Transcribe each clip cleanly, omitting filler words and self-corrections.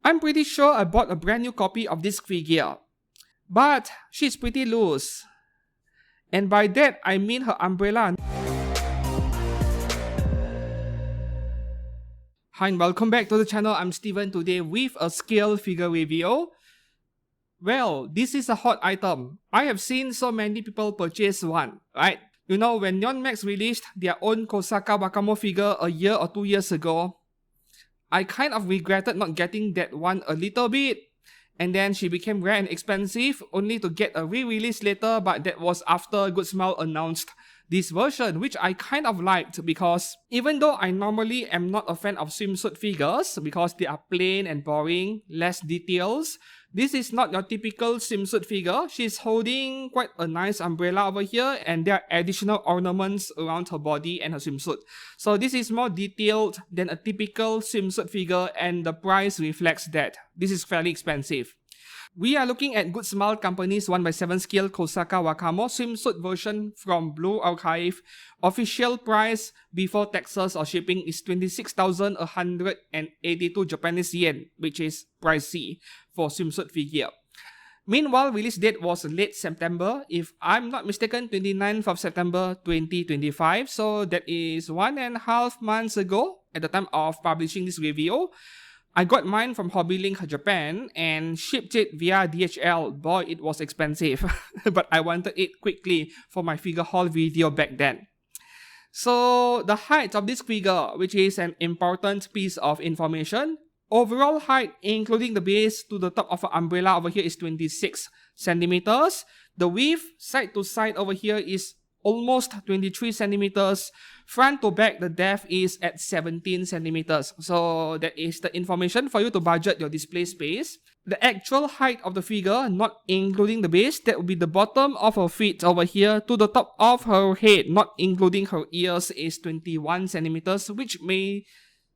I'm pretty sure I bought a brand new copy of this figure, but she's pretty loose. And by that, I mean her umbrella. Hi and welcome back to the channel. I'm Steven today with a scale figure review. Well, this is a hot item. I have seen so many people purchase one, right? You know, when Neon Max released their own Kosaka Wakamo figure a year or 2 years ago, I kind of regretted not getting that one a little bit. And then she became rare and expensive, only to get a re-release later, but that was after Good Smile announced this version, which I kind of liked because even though I normally am not a fan of swimsuit figures because they are plain and boring, less details, this is not your typical swimsuit figure. She's holding quite a nice umbrella over here and there are additional ornaments around her body and her swimsuit. So this is more detailed than a typical swimsuit figure and the price reflects that. This is fairly expensive. We are looking at Good Smile Company's 1/7 scale Kosaka Wakamo swimsuit version from Blue Archive. Official price before taxes or shipping is 26,182 Japanese yen, which is pricey for swimsuit figure. Meanwhile, release date was late September, if I'm not mistaken, 29th of September 2025. So that is 1.5 months ago at the time of publishing this review. I got mine from Hobbylink Japan and shipped it via DHL. Boy, it was expensive, but I wanted it quickly for my figure haul video back then. So the height of this figure, which is an important piece of information, overall height including the base to the top of an umbrella over here is 26 centimeters. The width side to side over here is almost 23 centimeters. Front to back, the depth is at 17 centimeters. So that is the information for you to budget your display space. The actual height of the figure, not including the base, that would be the bottom of her feet over here to the top of her head, not including her ears, is 21 centimeters, which may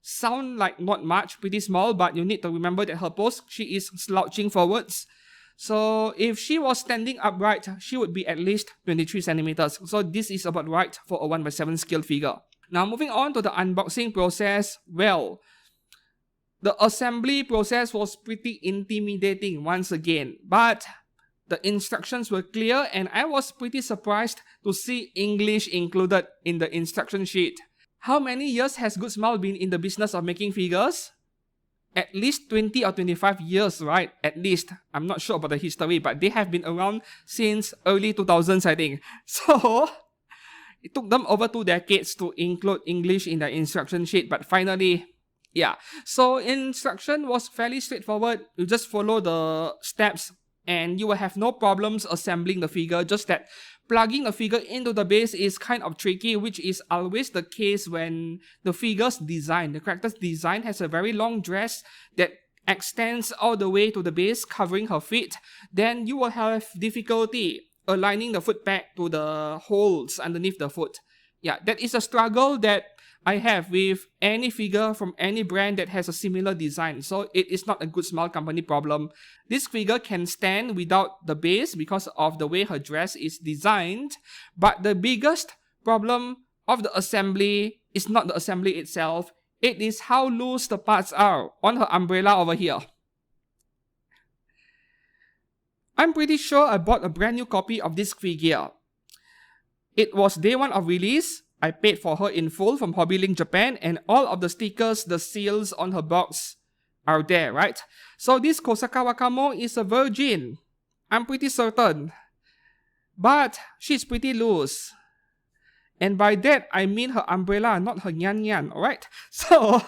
sound like not much, pretty small, but you need to remember that her pose, she is slouching forwards. So if she was standing upright, she would be at least 23 centimeters. So this is about right for a 1/7 scale figure. Now moving on to the unboxing process, well, the assembly process was pretty intimidating once again, but the instructions were clear and I was pretty surprised to see English included in the instruction sheet. How many years has Good Smile been in the business of making figures? At least 20 or 25 years, right? At least. I'm not sure about the history, but they have been around since early 2000s, I think. So it took them over 2 decades to include English in the instruction sheet, but finally, yeah. So instruction was fairly straightforward. You just follow the steps and you will have no problems assembling the figure, just that plugging a figure into the base is kind of tricky, which is always the case when the figure's design, the character's design has a very long dress that extends all the way to the base, covering her feet. Then you will have difficulty aligning the foot peg to the holes underneath the foot. Yeah, that is a struggle that I have with any figure from any brand that has a similar design. So it is not a Good Smile Company problem. This figure can stand without the base because of the way her dress is designed. But the biggest problem of the assembly is not the assembly itself. It is how loose the parts are on her umbrella over here. I'm pretty sure I bought a brand new copy of this figure. It was day 1 of release. I paid for her in full from Hobbylink Japan and all of the stickers, the seals on her box are there, right? So this Kosaka Wakamo is a virgin. I'm pretty certain. But she's pretty loose. And by that, I mean her umbrella, not her nyan, alright? So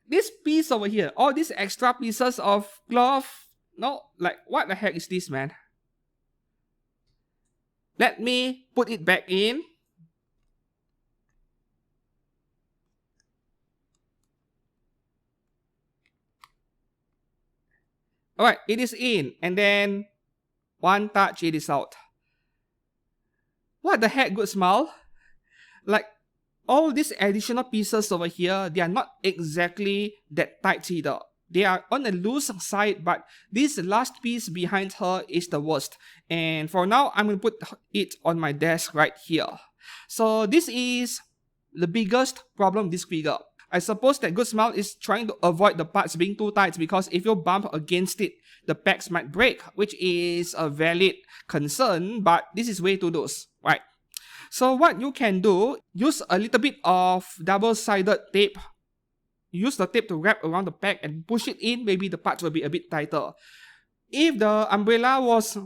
this piece over here, all these extra pieces of cloth, no, like what the heck is this, man? Let me put it back in. Alright, it is in, and then one touch, it is out. What the heck, Good Smile? Like, all these additional pieces over here, they are not exactly that tight either. They are on the loose side, but this last piece behind her is the worst. And for now, I'm going to put it on my desk right here. So this is the biggest problem with this figure. I suppose that Good Smile is trying to avoid the parts being too tight, because if you bump against it, the pegs might break, which is a valid concern, but this is way too loose, right? So what you can do, use a little bit of double-sided tape. Use the tape to wrap around the peg and push it in, maybe the parts will be a bit tighter. If the umbrella was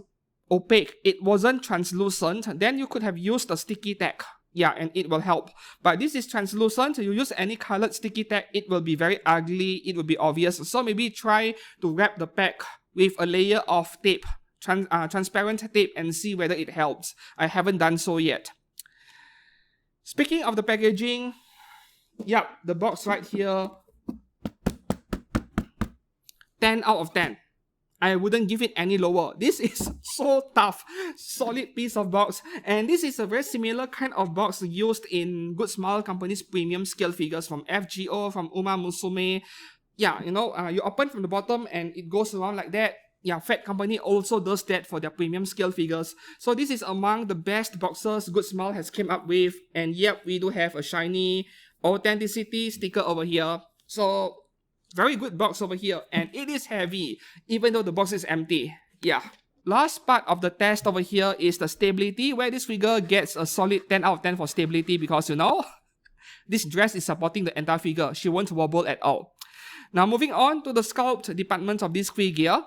opaque, it wasn't translucent, then you could have used a sticky tack. Yeah, and it will help. But this is translucent, you use any colored sticky tack, it will be very ugly, it will be obvious. So maybe try to wrap the peg with a layer of tape, transparent tape, and see whether it helps. I haven't done so yet. Speaking of the packaging, yep, the box right here, 10 out of 10. I wouldn't give it any lower. This is so tough, solid piece of box. And this is a very similar kind of box used in Good Smile Company's premium scale figures from FGO, from Uma Musume. Yeah, you know, you open from the bottom and it goes around like that. Yeah, Fat Company also does that for their premium scale figures. So this is among the best boxes Good Smile has came up with. And yep, we do have a shiny authenticity sticker over here. So very good box over here, and it is heavy, even though the box is empty. Yeah. Last part of the test over here is the stability, where this figure gets a solid 10 out of 10 for stability, because, you know, this dress is supporting the entire figure. She won't wobble at all. Now moving on to the sculpt department of this figure.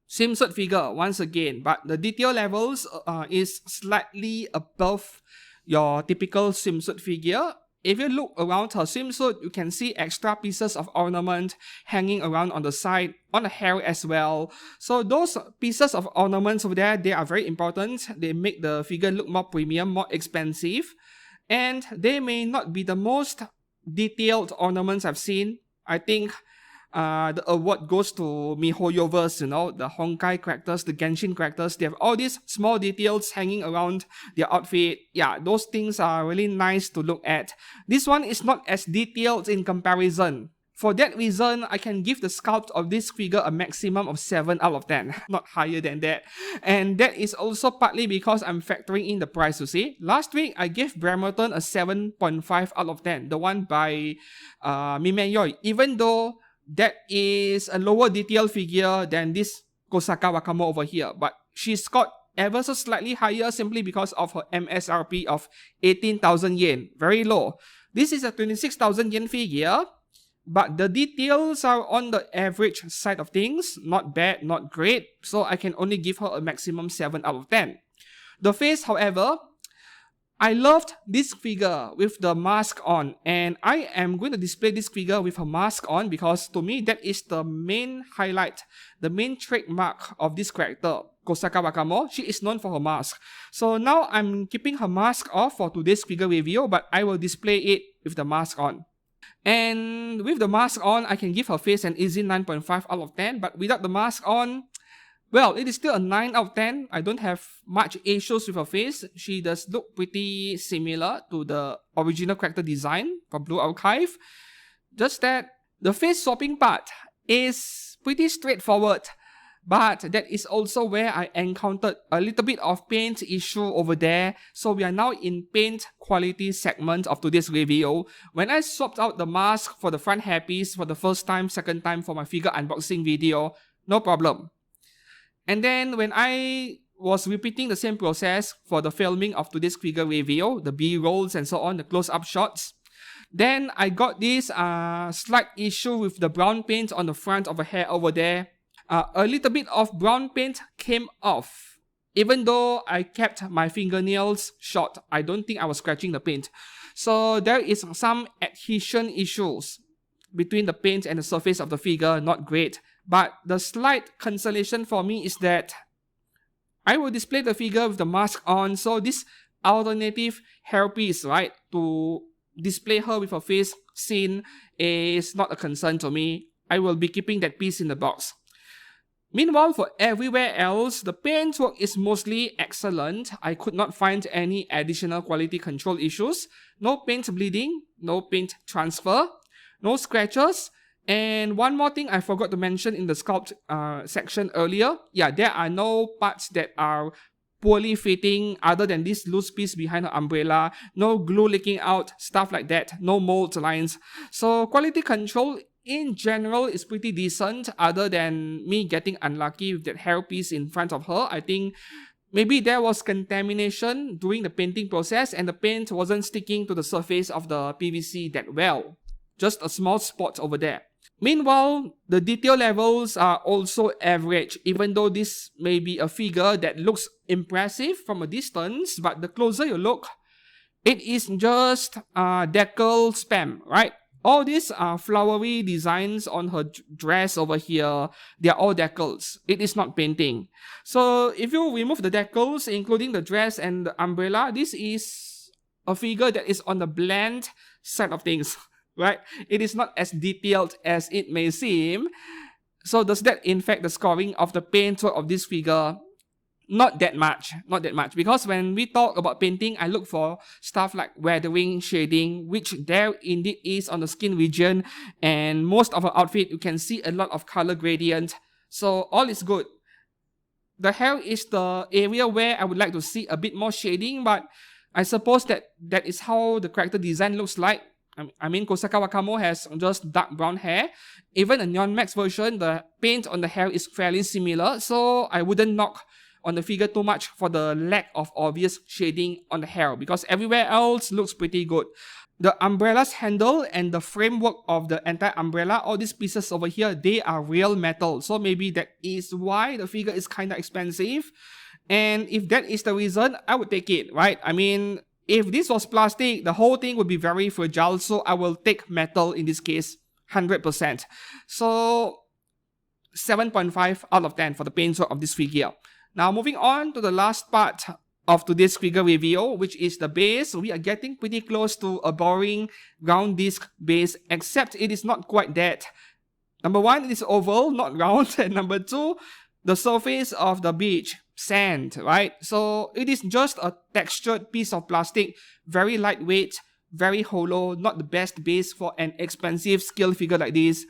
Swimsuit figure, once again, but the detail levels is slightly above your typical swimsuit figure. If you look around her swimsuit, you can see extra pieces of ornament hanging around on the side, on the hair as well. So those pieces of ornaments over there, they are very important. They make the figure look more premium, more expensive. And they may not be the most detailed ornaments I've seen. I think the award goes to MiHoYoverse, you know, the Honkai characters, the Genshin characters. They have all these small details hanging around their outfit. Yeah, those things are really nice to look at. This one is not as detailed in comparison. For that reason, I can give the sculpt of this figure a maximum of 7 out of 10, not higher than that. And that is also partly because I'm factoring in the price, you see. Last week, I gave Bremerton a 7.5 out of 10, the one by Mimeyoi, even though that is a lower detail figure than this Kosaka Wakamo over here. But she scored ever so slightly higher simply because of her MSRP of 18,000 yen. Very low. This is a 26,000 yen figure, but the details are on the average side of things. Not bad, not great. So I can only give her a maximum 7 out of 10. The face, however, I loved this figure with the mask on, and I am going to display this figure with her mask on because to me that is the main highlight, the main trademark of this character, Kosaka Wakamo. She is known for her mask. So now I'm keeping her mask off for today's figure review, but I will display it with the mask on. And with the mask on, I can give her face an easy 9.5 out of 10, but without the mask on, well, it is still a 9 out of 10. I don't have much issues with her face. She does look pretty similar to the original character design from Blue Archive. Just that the face swapping part is pretty straightforward. But that is also where I encountered a little bit of paint issue over there. So we are now in paint quality segment of today's review. When I swapped out the mask for the front hairpiece for the first time, second time for my figure unboxing video, no problem. And then when I was repeating the same process for the filming of today's figure review, the B-rolls and so on, the close-up shots, then I got this slight issue with the brown paint on the front of the hair over there. A little bit of brown paint came off. Even though I kept my fingernails short, I don't think I was scratching the paint. So there is some adhesion issues between the paint and the surface of the figure, not great. But the slight consolation for me is that I will display the figure with the mask on, so this alternative hairpiece, right, to display her with her face seen is not a concern to me. I will be keeping that piece in the box. Meanwhile, for everywhere else, the paintwork is mostly excellent. I could not find any additional quality control issues. No paint bleeding, no paint transfer, no scratches. And one more thing I forgot to mention in the sculpt section earlier. Yeah, there are no parts that are poorly fitting other than this loose piece behind her umbrella, no glue leaking out, stuff like that, no mold lines. So quality control in general is pretty decent other than me getting unlucky with that hairpiece in front of her. I think maybe there was contamination during the painting process and the paint wasn't sticking to the surface of the PVC that well. Just a small spot over there. Meanwhile, the detail levels are also average, even though this may be a figure that looks impressive from a distance, but the closer you look, it is just decal spam, right? All these flowery designs on her dress over here, they are all decals. It is not painting. So if you remove the decals, including the dress and the umbrella, this is a figure that is on the bland side of things. Right? It is not as detailed as it may seem. So does that affect the scoring of the paint work of this figure? Not that much. Because when we talk about painting, I look for stuff like weathering, shading, which there indeed is on the skin region. And most of her outfit, you can see a lot of color gradient. So all is good. The hair is the area where I would like to see a bit more shading, but I suppose that is how the character design looks like. I mean, Kosaka Wakamo has just dark brown hair. Even a Neon Max version, the paint on the hair is fairly similar, so I wouldn't knock on the figure too much for the lack of obvious shading on the hair, because everywhere else looks pretty good. The umbrella's handle and the framework of the entire umbrella, all these pieces over here, they are real metal, so maybe that is why the figure is kinda expensive. And if that is the reason, I would take it, right? I mean, if this was plastic, the whole thing would be very fragile, so I will take metal in this case, 100%. So 7.5 out of 10 for the paint work of this figure. Now moving on to the last part of today's figure review, which is the base. We are getting pretty close to a boring round disc base, except it is not quite that. Number one, it is oval, not round, and number two, the surface of the beach, sand, right? So it is just a textured piece of plastic, very lightweight, very hollow, not the best base for an expensive scale figure like this.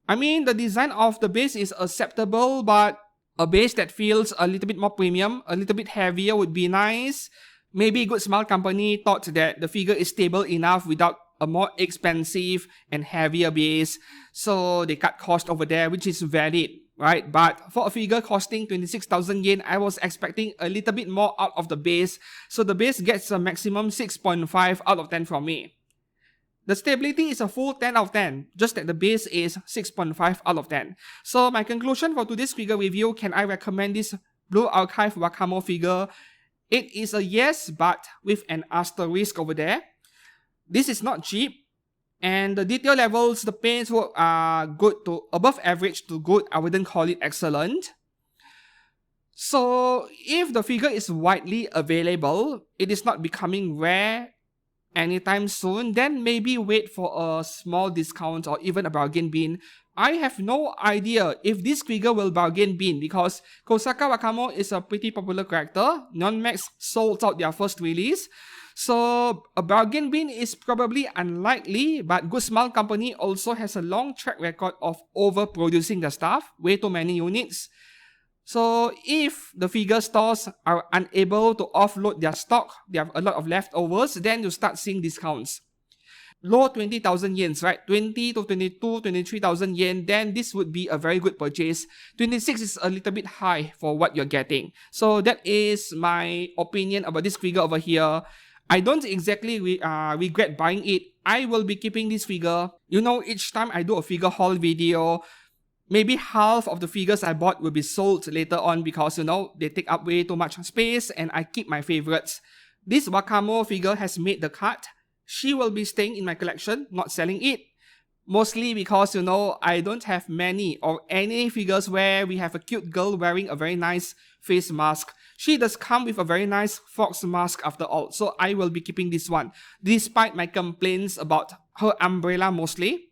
I mean, the design of the base is acceptable, but a base that feels a little bit more premium, a little bit heavier would be nice. Maybe Good Smile Company thought that the figure is stable enough without a more expensive and heavier base, so they cut cost over there, which is valid, right? But for a figure costing 26,000 yen, I was expecting a little bit more out of the base, so the base gets a maximum 6.5 out of 10 from me. The stability is a full 10 out of 10, just that the base is 6.5 out of 10. So my conclusion for today's figure review, can I recommend this Blue Archive Wakamo figure? It is a yes, but with an asterisk over there. This is not cheap, and the detail levels, the paints work are good to above average to good. I wouldn't call it excellent. So if the figure is widely available, it is not becoming rare anytime soon, then maybe wait for a small discount or even a bargain bin. I have no idea if this figure will bargain bin, because Kosaka Wakamo is a pretty popular character. Neon Max sold out their first release, so a bargain bin is probably unlikely, but Good Smile Company also has a long track record of overproducing the stuff, way too many units. So if the figure stores are unable to offload their stock, they have a lot of leftovers, then you start seeing discounts. Low 20,000 yens, right? 20 to 22, 23,000 yen, then this would be a very good purchase. 26 is a little bit high for what you're getting. So that is my opinion about this figure over here. I don't exactly regret buying it. I will be keeping this figure. You know, each time I do a figure haul video, maybe half of the figures I bought will be sold later on because, you know, they take up way too much space and I keep my favorites. This Wakamo figure has made the cut. She will be staying in my collection, not selling it. Mostly because, you know, I don't have many or any figures where we have a cute girl wearing a very nice face mask. She does come with a very nice fox mask after all, so I will be keeping this one, despite my complaints about her umbrella mostly.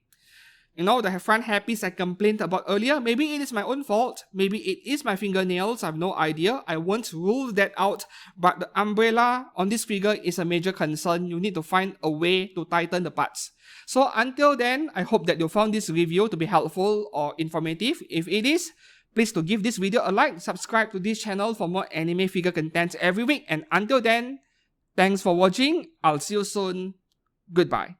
You know, the front hairpiece I complained about earlier, maybe it is my own fault, maybe it is my fingernails, I have no idea, I won't rule that out, but the umbrella on this figure is a major concern. You need to find a way to tighten the parts. So until then, I hope that you found this review to be helpful or informative. If it is, Please to give this video a like, subscribe to this channel for more anime figure content every week, and until then, thanks for watching. I'll see you soon. Goodbye.